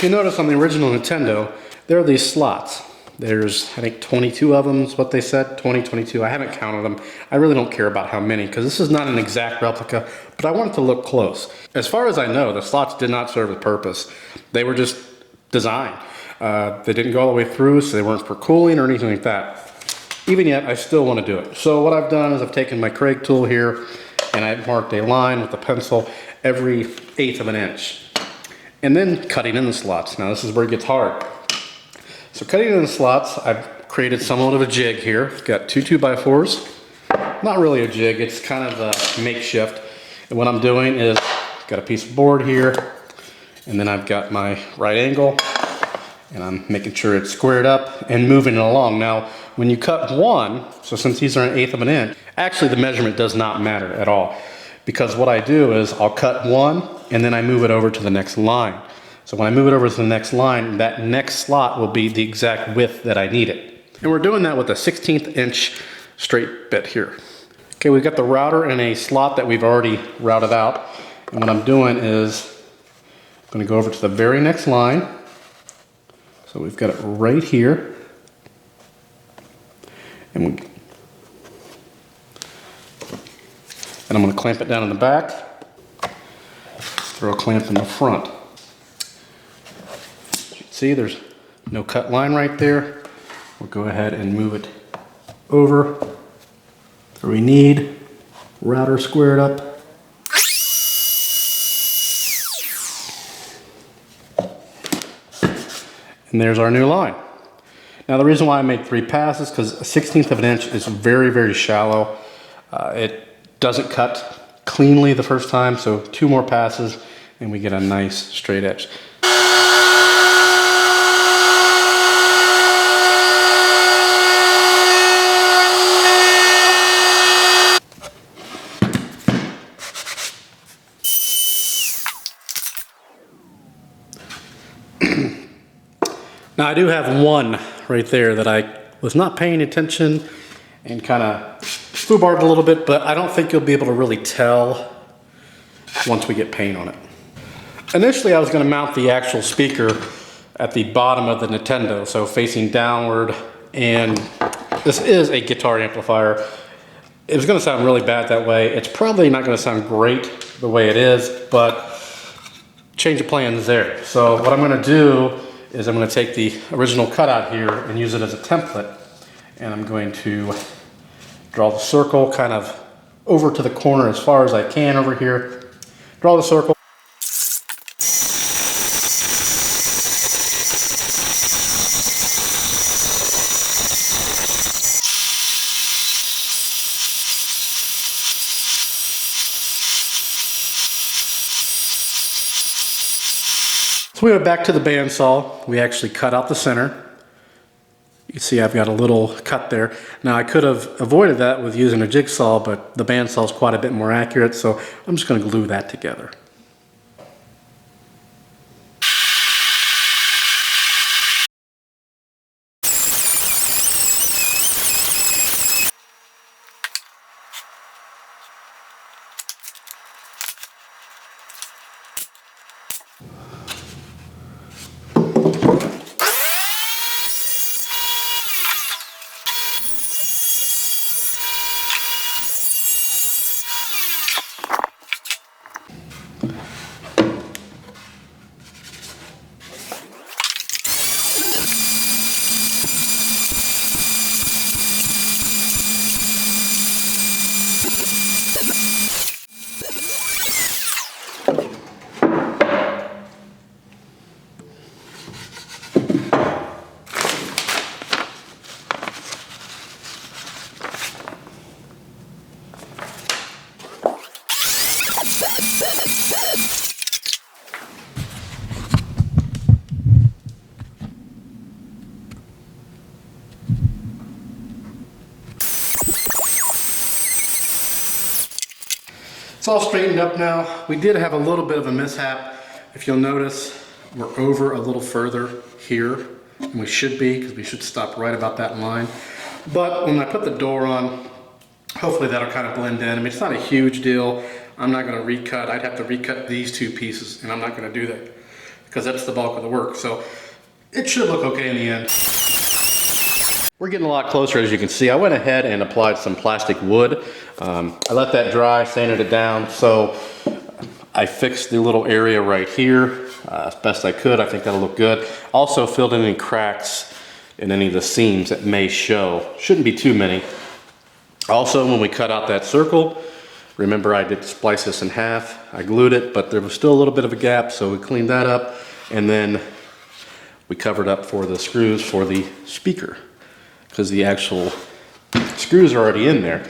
If you notice on the original Nintendo, there are these slots. There's, I think, 22 of them is what they said, 22. I haven't counted them. I really don't care about how many, because this is not an exact replica, but I want it to look close. As far as I know, the slots did not serve a purpose. They were just designed. They didn't go all the way through, so they weren't for cooling or anything like that. Even yet, I still want to do it. So what I've done is I've taken my Craig tool here, and I've marked a line with a pencil every 1/8 of an inch. And then cutting in the slots. Now this is where it gets hard. So cutting in the slots, I've created somewhat of a jig here. I've got two 2x4s. Not really a jig, it's kind of a makeshift. And what I'm doing is, I've got a piece of board here, and then I've got my right angle, and I'm making sure it's squared up and moving it along. Now, when you cut one, so since these are 1/8 of an inch, actually the measurement does not matter at all. Because what I do is I'll cut one and then I move it over to the next line. So when I move it over to the next line, that next slot will be the exact width that I need it. And we're doing that with a 1/16 inch straight bit here. Okay, we've got the router in a slot that we've already routed out. And what I'm doing is I'm going to go over to the very next line. So we've got it right here. And I'm going to clamp it down in the back, throw a clamp in the front. As you can see, there's no cut line right there. We'll go ahead and move it over where we need. Router squared up. And there's our new line. Now the reason why I made 3 passes, because a 1/16 of an inch is very, very shallow. It doesn't cut cleanly the first time, so 2 more passes and we get a nice straight edge. Now I do have one right there that I was not paying attention and kind of foobarred a little bit, but I don't think you'll be able to really tell once we get paint on it. Initially, I was going to mount the actual speaker at the bottom of the Nintendo, so facing downward, and this is a guitar amplifier. It was going to sound really bad that way. It's probably not going to sound great the way it is, but change of plans there. So what I'm going to do is I'm going to take the original cutout here and use it as a template, and I'm going to draw the circle kind of over to the corner as far as I can over here. Draw the circle. So we went back to the bandsaw. We actually cut out the center. You can see I've got a little cut there. Now I could have avoided that with using a jigsaw, but the bandsaw is quite a bit more accurate, so I'm just going to glue that together. It's all straightened up now. We did have a little bit of a mishap. If you'll notice, we're over a little further here than we should be, because we should stop right about that line. But when I put the door on, hopefully that'll kind of blend in. I mean, it's not a huge deal. I'm not going to recut. I'd have to recut these two pieces, and I'm not going to do that because that's the bulk of the work. So it should look okay in the end. We're getting a lot closer, as you can see. I went ahead and applied some plastic wood. I let that dry, sanded it down. So I fixed the little area right here as best I could. I think that'll look good. Also filled in any cracks in any of the seams that may show. Shouldn't be too many. Also, when we cut out that circle, remember I did splice this in half. I glued it, but there was still a little bit of a gap, so we cleaned that up. And then we covered up for the screws for the speaker, because the actual screws are already in there.